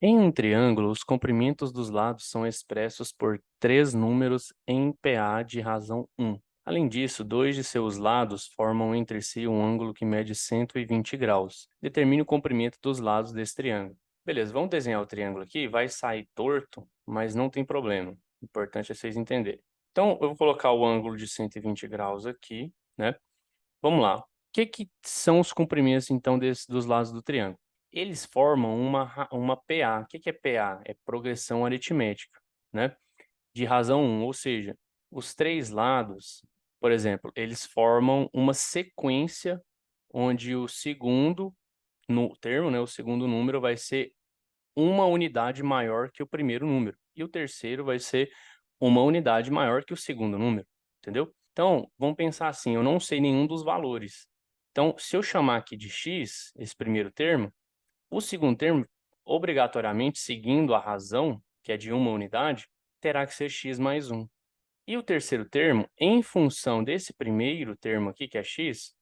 Em um triângulo, os comprimentos dos lados são expressos por três números em PA de razão 1. Além disso, dois de seus lados formam entre si um ângulo que mede 120 graus. Determine o comprimento dos lados desse triângulo. Beleza, vamos desenhar o triângulo aqui. Vai sair torto, mas não tem problema. O importante é vocês entenderem. Então, eu vou colocar o ângulo de 120 graus aqui, né? Vamos lá. O que são os comprimentos, então, dos lados do triângulo? Eles formam uma PA. O que é PA? É progressão aritmética, né? De razão 1, ou seja, os três lados, por exemplo, eles formam uma sequência onde o segundo no termo, né, o segundo número vai ser uma unidade maior que o primeiro número, e o terceiro vai ser uma unidade maior que o segundo número, entendeu? Então, vamos pensar assim, eu não sei nenhum dos valores. Então, se eu chamar aqui de x, esse primeiro termo, o segundo termo, obrigatoriamente, seguindo a razão, que é de uma unidade, terá que ser x mais 1. E o terceiro termo, em função desse primeiro termo aqui, que é x,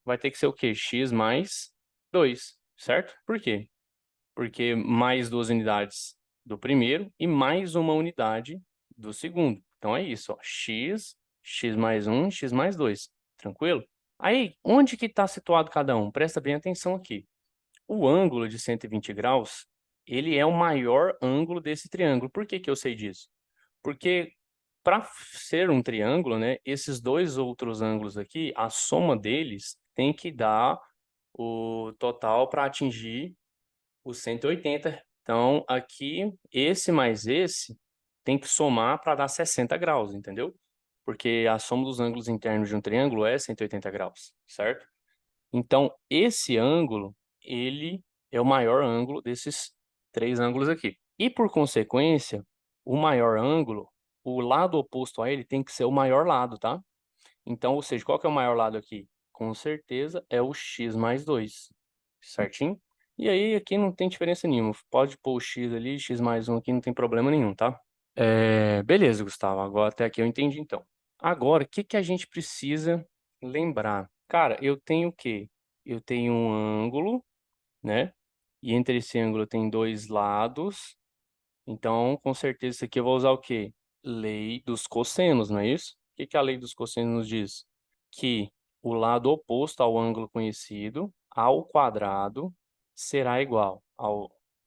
vai ter que ser o quê? X mais 2, certo? Por quê? Porque mais duas unidades do primeiro e mais uma unidade do segundo. Então é isso, ó, x mais 1, x mais 2, tranquilo? Aí, onde que está situado cada um? Presta bem atenção aqui. O ângulo de 120 graus, ele é o maior ângulo desse triângulo. Por que que eu sei disso? Porque para ser um triângulo, né, esses dois outros ângulos aqui, a soma deles tem que dar o total para atingir os 180. Então, aqui, esse mais esse tem que somar para dar 60 graus, entendeu? Porque a soma dos ângulos internos de um triângulo é 180 graus, certo? Então, esse ângulo, ele é o maior ângulo desses três ângulos aqui. E, por consequência, o maior ângulo, o lado oposto a ele tem que ser o maior lado, tá? Então, ou seja, qual que é o maior lado aqui? Com certeza é o x mais 2, certinho? E aí, aqui não tem diferença nenhuma. Pode pôr o x ali, x mais 1 aqui, não tem problema nenhum, tá? Beleza, Gustavo. Agora, até aqui eu entendi, então. Agora, o que que a gente precisa lembrar? Cara, eu tenho o quê? Eu tenho um ângulo, né? E entre esse ângulo tem dois lados. Então, com certeza, isso aqui eu vou usar o quê? Lei dos cossenos, não é isso? O que que a lei dos cossenos nos diz? Que o lado oposto ao ângulo conhecido, ao quadrado, será igual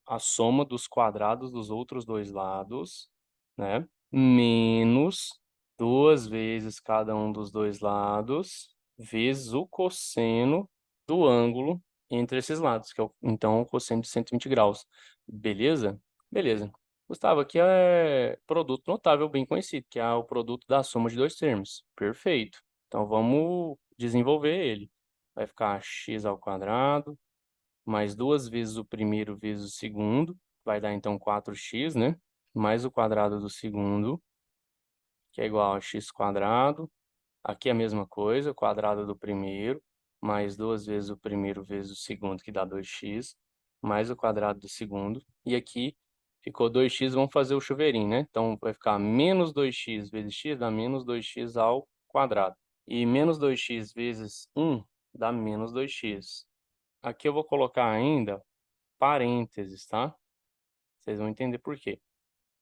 à soma dos quadrados dos outros dois lados, né? Menos duas vezes cada um dos dois lados, vezes o cosseno do ângulo entre esses lados, que é então o cosseno de 120 graus. Beleza? Beleza. Gustavo, aqui é produto notável bem conhecido, que é o produto da soma de dois termos. Perfeito. Então, vamos desenvolver ele. Vai ficar x ao quadrado, mais duas vezes o primeiro vezes o segundo, vai dar então 4x, né? Mais o quadrado do segundo, que é igual a x quadrado. Aqui é a mesma coisa, o quadrado do primeiro, mais duas vezes o primeiro vezes o segundo, que dá 2x, mais o quadrado do segundo. E aqui ficou 2x, vamos fazer o chuveirinho, né? Então, vai ficar menos 2x vezes x dá menos 2x ao quadrado. E menos 2x vezes 1 dá menos 2x. Aqui eu vou colocar ainda parênteses, tá? Vocês vão entender por quê.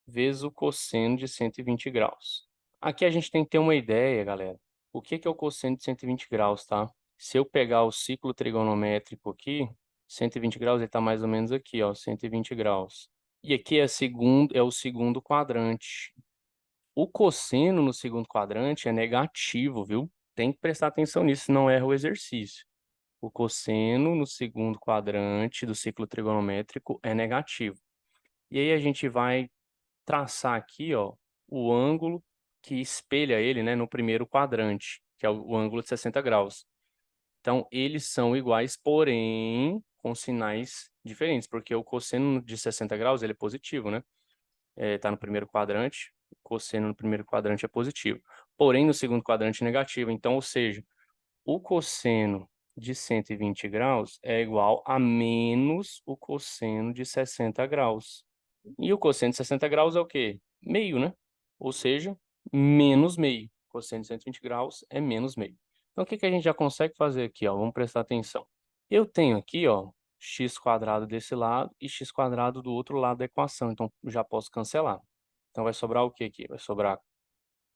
Vezes o cosseno de 120 graus. Aqui a gente tem que ter uma ideia, galera. O que que é o cosseno de 120 graus, tá? Se eu pegar o ciclo trigonométrico aqui, 120 graus, ele está mais ou menos aqui, ó, 120 graus. E aqui é o segundo quadrante. O cosseno no segundo quadrante é negativo, viu? Tem que prestar atenção nisso, senão erra o exercício. O cosseno no segundo quadrante do ciclo trigonométrico é negativo. E aí a gente vai traçar aqui, ó, o ângulo que espelha ele, né, no primeiro quadrante, que é o ângulo de 60 graus. Então, eles são iguais, porém com sinais diferentes, porque o cosseno de 60 graus ele é positivo, né? Tá no primeiro quadrante, o cosseno no primeiro quadrante é positivo. Porém, no segundo quadrante é negativo. Então, ou seja, o cosseno de 120 graus é igual a menos o cosseno de 60 graus. E o cosseno de 60 graus é o quê? Meio, né? Ou seja, menos meio. Cosseno de 120 graus é menos meio. Então, o que que a gente já consegue fazer aqui, ó? Vamos prestar atenção. Eu tenho aqui, ó, x² desse lado e x² do outro lado da equação, então já posso cancelar. Então vai sobrar o que aqui? Vai sobrar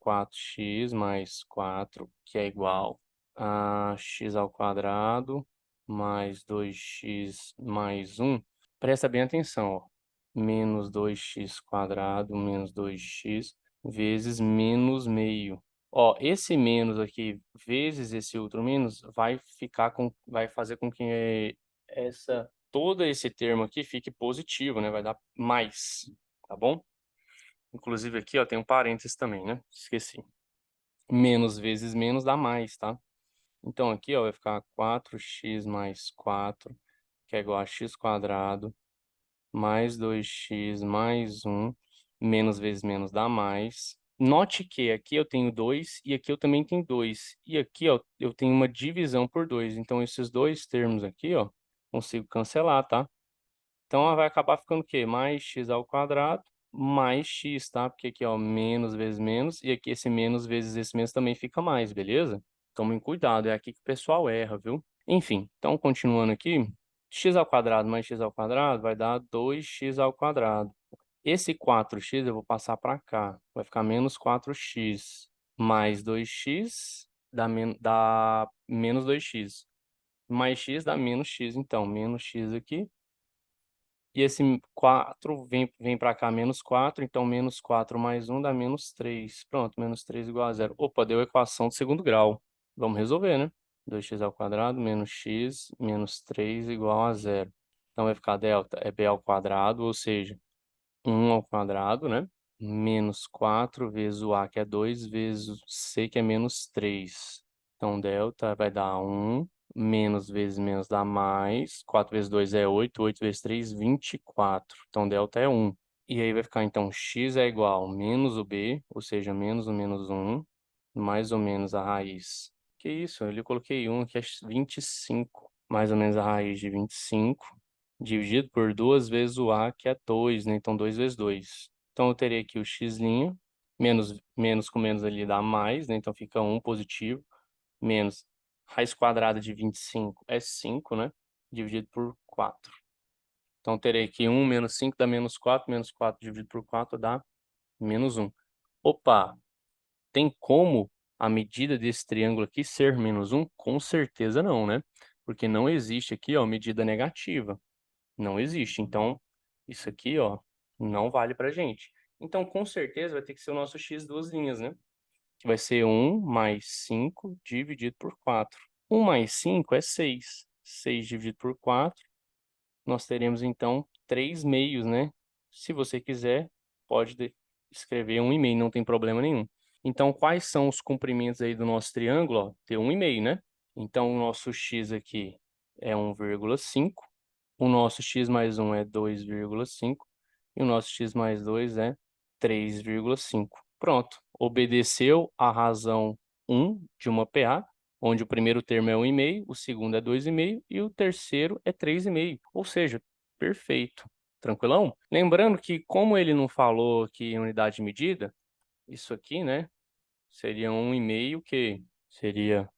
4x mais 4, que é igual a x² mais 2x mais 1. Presta bem atenção, ó. Menos 2x² menos 2x vezes menos meio. Ó, esse menos aqui vezes esse outro menos vai fazer com que todo esse termo aqui fique positivo, né? Vai dar mais, tá bom? Inclusive aqui, ó, tem um parênteses também, né? Esqueci. Menos vezes menos dá mais, tá? Então aqui, ó, vai ficar 4x mais 4, que é igual a x² mais 2x mais 1, menos vezes menos dá mais. Note que aqui eu tenho 2 e aqui eu também tenho 2. E aqui, ó, eu tenho uma divisão por 2. Então, esses dois termos aqui, ó, consigo cancelar, tá? Então, ela vai acabar ficando o quê? Mais x² mais x, tá? Porque aqui, ó, menos vezes menos. E aqui esse menos vezes esse menos também fica mais, beleza? Tomem cuidado, é aqui que o pessoal erra, viu? Enfim, então, continuando aqui. x² mais x² vai dar 2x². Esse 4x eu vou passar para cá. Vai ficar menos 4x. Mais 2x dá menos 2x. Mais x dá menos x. Então, menos x aqui. E esse 4 vem para cá, menos 4. Então, menos 4 mais 1 dá menos 3. Pronto, menos 3 igual a zero. Opa, deu a equação de segundo grau. Vamos resolver, né? 2x² menos x menos 3 igual a zero. Então, vai ficar delta é b², ou seja, 1², né? Menos 4 vezes o a, que é 2, vezes o c, que é menos 3. Então, delta vai dar 1, menos vezes menos dá mais. 4 vezes 2 é 8, 8 vezes 3, 24. Então, delta é 1. E aí vai ficar, então, x é igual a menos o b, ou seja, menos o menos 1, mais ou menos a raiz. Que isso? Eu coloquei 1, que é 25. Mais ou menos a raiz de 25, dividido por 2 vezes o a, que é 2, né? Então, 2 vezes 2. Então, eu teria aqui o x', menos com menos ali dá mais, né? Então, fica 1 positivo, menos raiz² de 25 é 5, né? Dividido por 4. Então, terei aqui 1 menos 5 dá menos 4 dividido por 4 dá menos 1. Opa, tem como a medida desse triângulo aqui ser menos 1? Com certeza não, né? Porque não existe aqui, ó, medida negativa. Não existe. Então, isso aqui, ó, não vale pra gente. Então, com certeza, vai ter que ser o nosso x duas linhas, né? Que vai ser 1 mais 5 dividido por 4. 1 mais 5 é 6. 6 dividido por 4, nós teremos, então, 3 meios, né? Se você quiser, pode escrever 1,5, não tem problema nenhum. Então, quais são os comprimentos aí do nosso triângulo? Ó, tem 1,5, né? Então, o nosso x aqui é 1,5. O nosso x mais 1 é 2,5 e o nosso x mais 2 é 3,5. Pronto, obedeceu a razão 1 de uma PA, onde o primeiro termo é 1,5, o segundo é 2,5 e o terceiro é 3,5. Ou seja, perfeito. Tranquilão? Lembrando que, como ele não falou aqui em unidade de medida, isso aqui, né, seria 1,5, que seria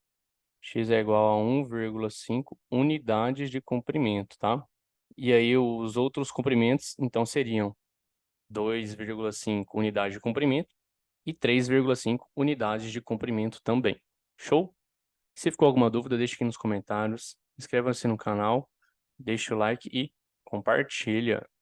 x é igual a 1,5 unidades de comprimento, tá? E aí os outros comprimentos, então, seriam 2,5 unidades de comprimento e 3,5 unidades de comprimento também. Show? Se ficou alguma dúvida, deixe aqui nos comentários. Inscreva-se no canal, deixe o like e compartilha.